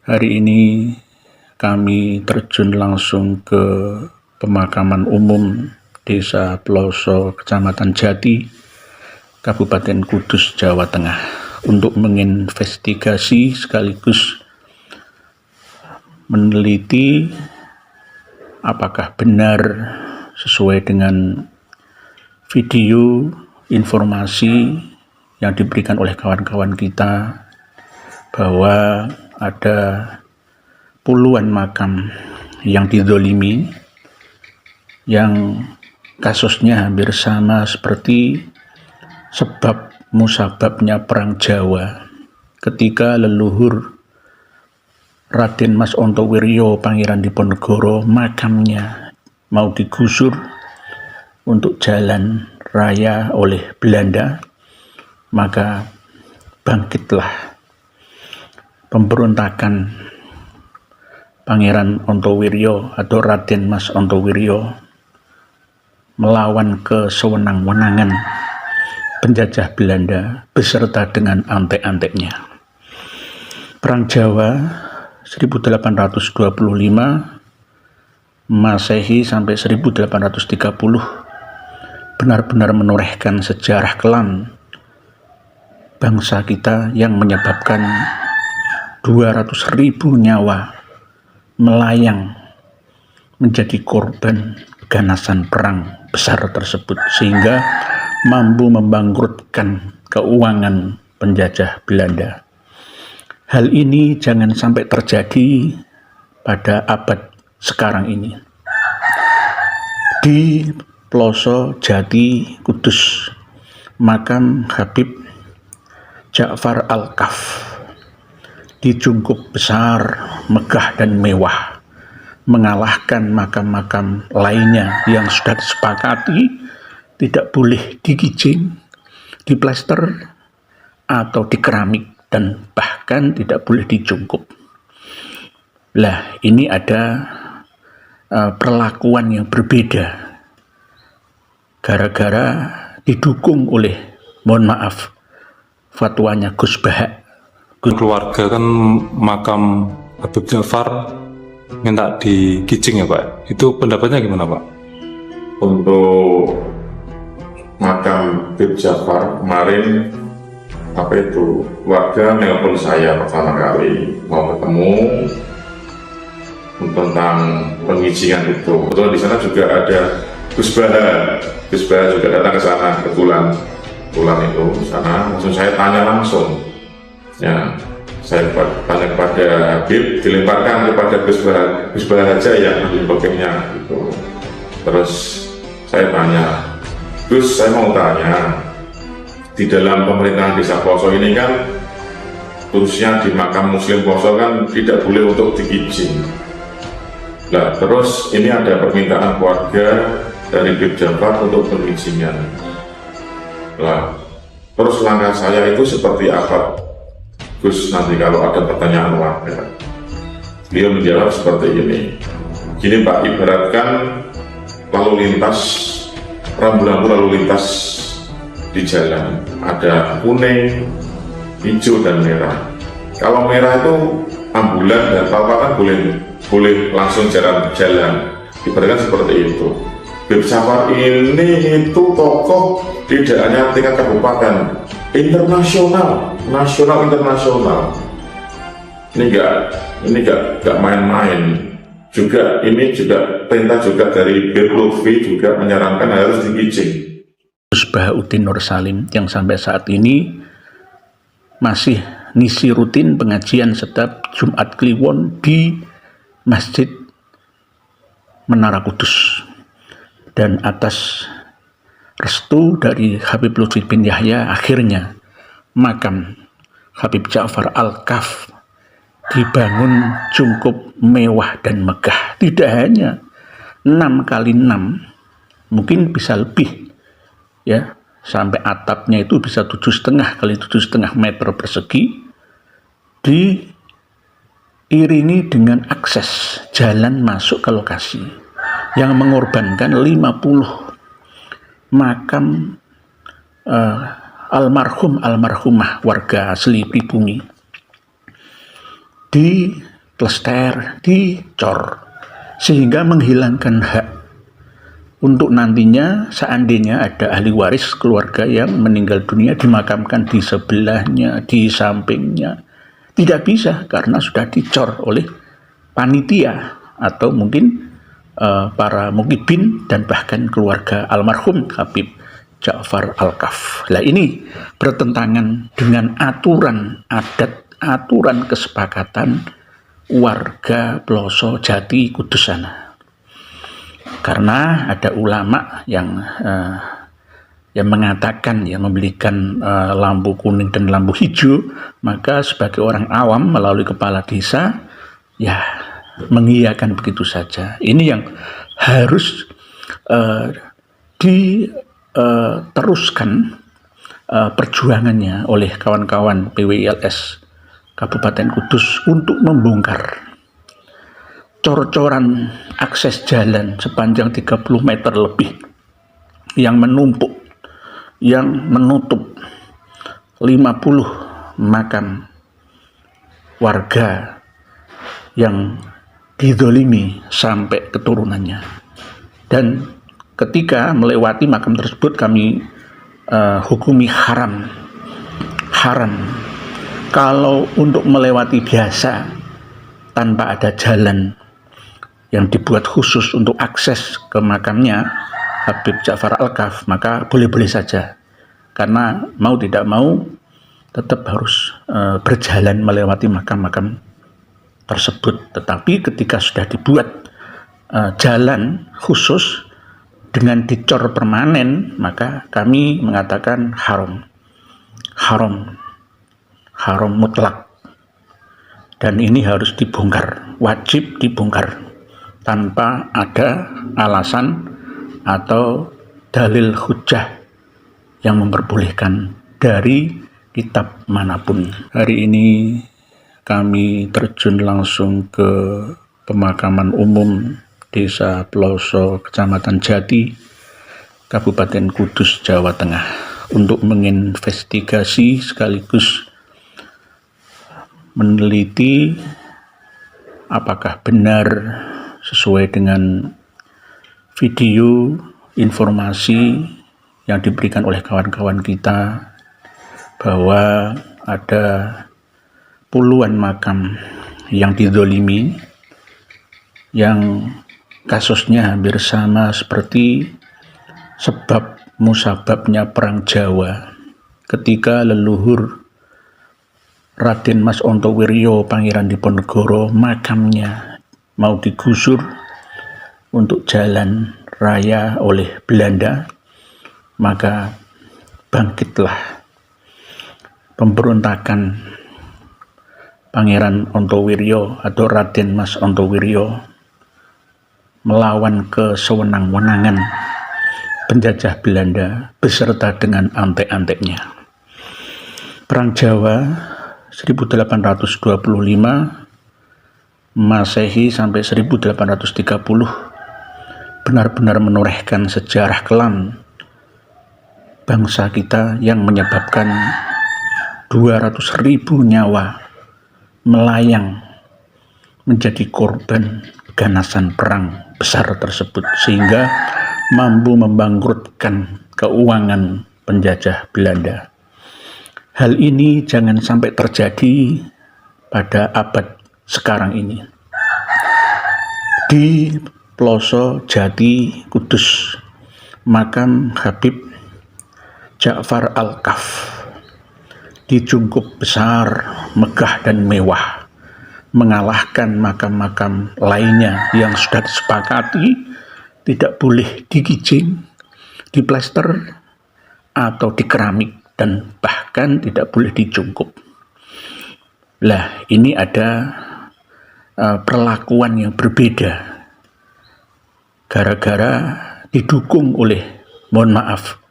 Hari ini kami terjun langsung ke pemakaman umum Desa Ploso, Kecamatan Jati, Kabupaten Kudus, Jawa Tengah, untuk menginvestigasi sekaligus meneliti apakah benar sesuai dengan video informasi yang diberikan oleh kawan-kawan kita bahwa ada puluhan makam yang dizolimi, yang kasusnya hampir sama seperti sebab musababnya Perang Jawa ketika leluhur Raden Mas Ontowiryo Pangeran Diponegoro makamnya mau digusur untuk jalan raya oleh Belanda, maka bangkitlah pemberontakan Pangeran Ontowiryo atau Raden Mas Ontowiryo melawan kesewenang-wenangan penjajah Belanda beserta dengan antek-anteknya. Perang Jawa 1825 Masehi sampai 1830 benar-benar menorehkan sejarah kelam bangsa kita yang menyebabkan 200.000 nyawa melayang menjadi korban ganasan perang besar tersebut, sehingga mampu membangkrutkan keuangan penjajah Belanda. Hal ini jangan sampai terjadi pada abad sekarang ini. Di Ploso Jati Kudus, makam Habib Ja'far Al-Kaf dijungkup besar, megah dan mewah, mengalahkan makam-makam lainnya yang sudah disepakati tidak boleh digijing, diplester atau dikeramik, dan bahkan tidak boleh dijungkup. Lah, ini ada perlakuan yang berbeda gara-gara didukung oleh, mohon maaf, fatwanya Gus Bahak. Keluarga kan makam Habib Ja'far minta digijing ya Pak, itu pendapatnya gimana Pak? Untuk makam Habib Ja'far kemarin warga nelpon saya pertama kali mau ketemu tentang pengizingan itu. Betul, di sana juga ada Gus Bahak juga datang ke sana kebetulan itu di sana. Langsung saya tanya langsung, ya saya tanya kepada Habib, dilemparkan kepada Gus Bahak aja yang ahli pakemnya gitu. Terus saya tanya, Gus, saya mau tanya, di dalam pemerintahan Desa Ploso ini kan, khususnya di makam Muslim Ploso kan tidak boleh untuk digijing. Nah, terus ini ada permintaan keluarga dari Habib Ja'far untuk pengizingan. Nah, terus langkah saya itu seperti apa, Gus, nanti kalau ada pertanyaan warga? Beliau menjawab seperti ini. Gini Pak, ibaratkan lalu lintas, rambu-rambu lalu lintas di jalan, ada kuning, hijau, dan merah. Kalau merah itu ambulan dan papakan boleh langsung jalan. Ibaratkan seperti itu. Habib Ja'far ini itu tokoh tidak hanya tingkat kabupaten, internasional, nasional, internasional. Ini enggak main-main. Ini juga perintah juga dari Habib Lutfi juga menyarankan harus digijing. Gus Bahauddin Nur Salim yang sampai saat ini masih ngisi rutin pengajian setiap Jumat Kliwon di Masjid Menara Kudus, dan atas restu dari Habib Lutfi bin Yahya akhirnya makam Habib Ja'far Al-Kaf dibangun cukup mewah dan megah. Tidak hanya 6x6, mungkin bisa lebih, ya, sampai atapnya itu bisa 7,5 kali 7,5 meter persegi, diiringi dengan akses jalan masuk ke lokasi yang mengorbankan 50 makam almarhumah warga asli pribumi. Di plester, dicor, sehingga menghilangkan hak untuk nantinya seandainya ada ahli waris keluarga yang meninggal dunia dimakamkan di sebelahnya, di sampingnya. Tidak bisa karena sudah dicor oleh panitia atau mungkin para mukibin dan bahkan keluarga almarhum Habib Ja'far Al-Kaf. Nah, ini bertentangan dengan aturan adat, aturan kesepakatan warga Ploso Jati Kudus sana. Karena ada ulama yang mengatakan, yang memberikan lampu kuning dan lampu hijau, maka sebagai orang awam melalui kepala desa ya mengiyakan begitu saja. Ini yang harus diteruskan perjuangannya oleh kawan-kawan PWILS Kabupaten Kudus untuk membongkar cor-coran akses jalan sepanjang 30 meter lebih yang menumpuk, yang menutup 50 makam warga yang dizolimi sampai keturunannya. Dan ketika melewati makam tersebut kami hukumi haram. Kalau untuk melewati biasa tanpa ada jalan yang dibuat khusus untuk akses ke makamnya Habib Ja'far Al-Kaf, maka boleh-boleh saja. Karena mau tidak mau tetap harus berjalan melewati makam-makam tersebut. Tetapi ketika sudah dibuat jalan khusus dengan dicor permanen, maka kami mengatakan haram mutlak. Dan ini harus dibongkar, wajib dibongkar tanpa ada alasan atau dalil hujjah yang memperbolehkan dari kitab manapun. Hari ini kami terjun langsung ke pemakaman umum Desa Ploso, Kecamatan Jati, Kabupaten Kudus, Jawa Tengah, untuk menginvestigasi sekaligus meneliti apakah benar sesuai dengan video informasi yang diberikan oleh kawan-kawan kita bahwa ada puluhan makam yang dizolimi, yang kasusnya hampir sama seperti sebab musababnya Perang Jawa ketika leluhur Raden Mas Ontowiryo Pangeran Diponegoro makamnya mau digusur untuk jalan raya oleh Belanda, maka bangkitlah pemberontakan Pangeran Ontowiryo atau Raden Mas Ontowiryo melawan kesewenang-wenangan penjajah Belanda beserta dengan antek-anteknya. Perang Jawa 1825 Masehi sampai 1830 benar-benar menorehkan sejarah kelam bangsa kita yang menyebabkan 200.000 nyawa melayang menjadi korban ganasan perang besar tersebut, sehingga mampu membangkrutkan keuangan penjajah Belanda. Hal ini jangan sampai terjadi pada abad sekarang ini. Di Ploso Jati Kudus, makam Habib Ja'far Al-Kaf dijungkup besar, megah dan mewah, mengalahkan makam-makam lainnya yang sudah disepakati tidak boleh digijing, diplester atau dikeramik, dan bahkan tidak boleh dijungkup. Lah, ini ada perlakuan yang berbeda gara-gara didukung oleh, mohon maaf,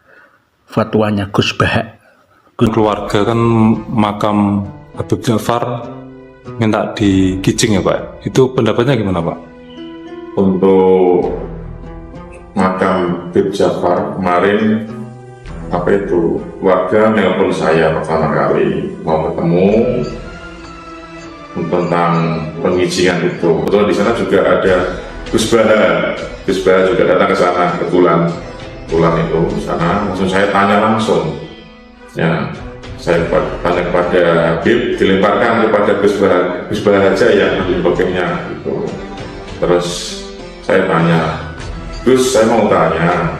fatwanya Gus Bahak. Keluarga kan makam Habib Ja'far minta digijing ya Pak, itu pendapatnya gimana Pak? Untuk makam Habib Ja'far kemarin warga nelpon saya pertama kali mau ketemu tentang pengizingan itu. Kebetulan di sana juga ada Gus Baha juga datang ke sana kebetulan itu sana, langsung saya tanya langsung. Ya, saya tanya kepada Habib, dilemparkan kepada Gus Baha aja yang sebagainya gitu. Terus saya tanya, Gus, saya mau tanya,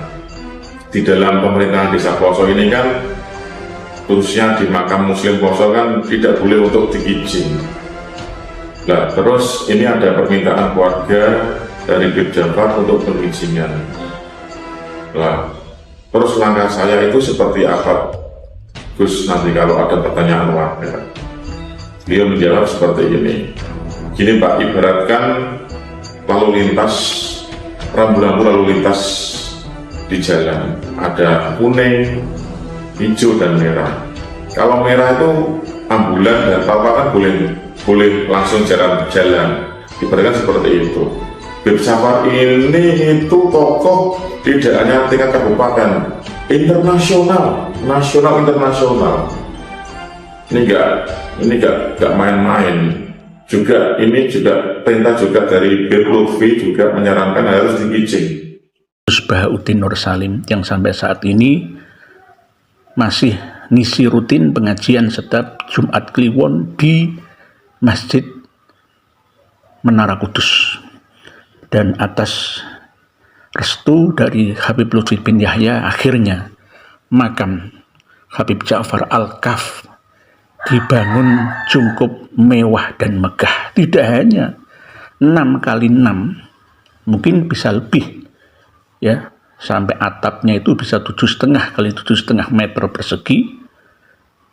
di dalam pemerintahan Desa Ploso ini kan, khususnya di makam Muslim Ploso kan tidak boleh untuk digijing. Nah, terus ini ada permintaan keluarga dari Habib Ja'far untuk pengizingan. Nah, terus langkah saya itu seperti apa, Gus, nanti kalau ada pertanyaan warga? Beliau menjawab seperti ini. Gini Pak, ibaratkan lalu lintas, rambu-rambu lalu lintas di jalan, ada kuning, hijau dan merah. Kalau merah itu ambulan dan apa kan boleh langsung jalan, ibaratkan seperti itu. Habib Ja'far ini itu tokoh tidak hanya tingkat kabupaten, internasional, nasional internasional. Ini enggak main-main. Juga ini juga perintah juga dari Bir Lutfi juga menyarankan harus digijing. Gus Bahauddin Nur Salim yang sampai saat ini masih ngisi rutin pengajian setiap Jumat Kliwon di Masjid Menara Kudus, dan atas restu dari Habib Lutfi bin Yahya akhirnya makam Habib Ja'far Al-Kaf dibangun cukup mewah dan megah. Tidak hanya 6x6, mungkin bisa lebih ya, sampai atapnya itu bisa 7,5 kali 7,5 meter persegi,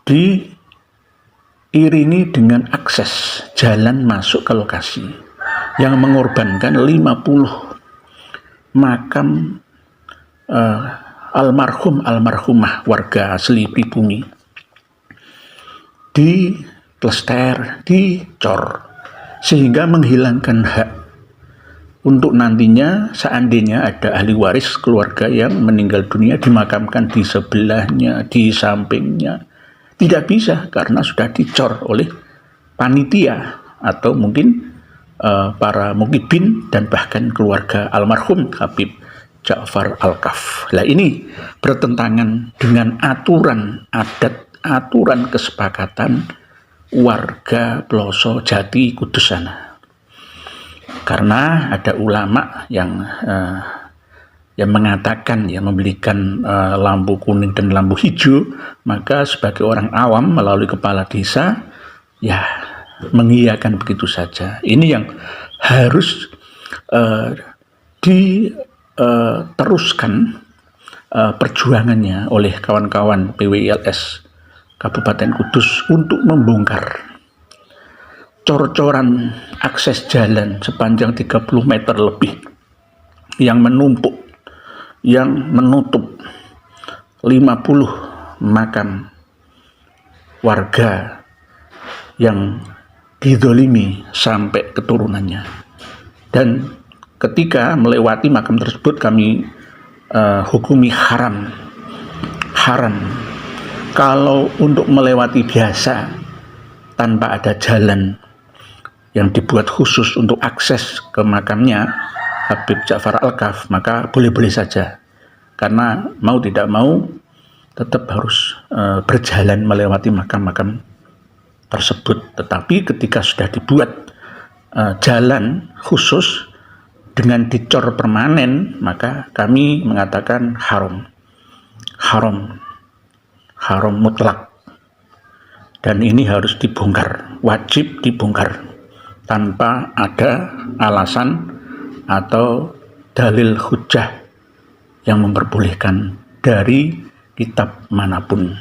diiringi dengan akses jalan masuk ke lokasi yang mengorbankan 50 makam almarhumah warga asli pribumi, diplester, dicor, sehingga menghilangkan hak untuk nantinya seandainya ada ahli waris keluarga yang meninggal dunia dimakamkan di sebelahnya, di sampingnya. Tidak bisa karena sudah dicor oleh panitia atau mungkin para mukibin dan bahkan keluarga almarhum Habib Ja'far Al-Kaf. Nah, ini bertentangan dengan aturan adat, aturan kesepakatan warga Ploso Jati Kudus sana. Karena ada ulama yang mengatakan, yang memberikan lampu kuning dan lampu hijau, maka sebagai orang awam melalui kepala desa ya mengiyakan begitu saja. Ini yang harus diteruskan perjuangannya oleh kawan-kawan PWILS Kabupaten Kudus untuk membongkar cor-coran akses jalan sepanjang 30 meter lebih yang menumpuk, yang menutup 50 makam warga yang dizolimi sampai keturunannya. Dan ketika melewati makam tersebut kami hukumi haram. Kalau untuk melewati biasa tanpa ada jalan yang dibuat khusus untuk akses ke makamnya Habib Ja'far Al-Kaf, maka boleh-boleh saja, karena mau tidak mau tetap harus berjalan melewati makam-makam tersebut. Tetapi ketika sudah dibuat jalan khusus dengan dicor permanen, maka kami mengatakan haram mutlak, dan ini harus dibongkar, wajib dibongkar tanpa ada alasan atau dalil hujjah yang memperbolehkan dari kitab manapun.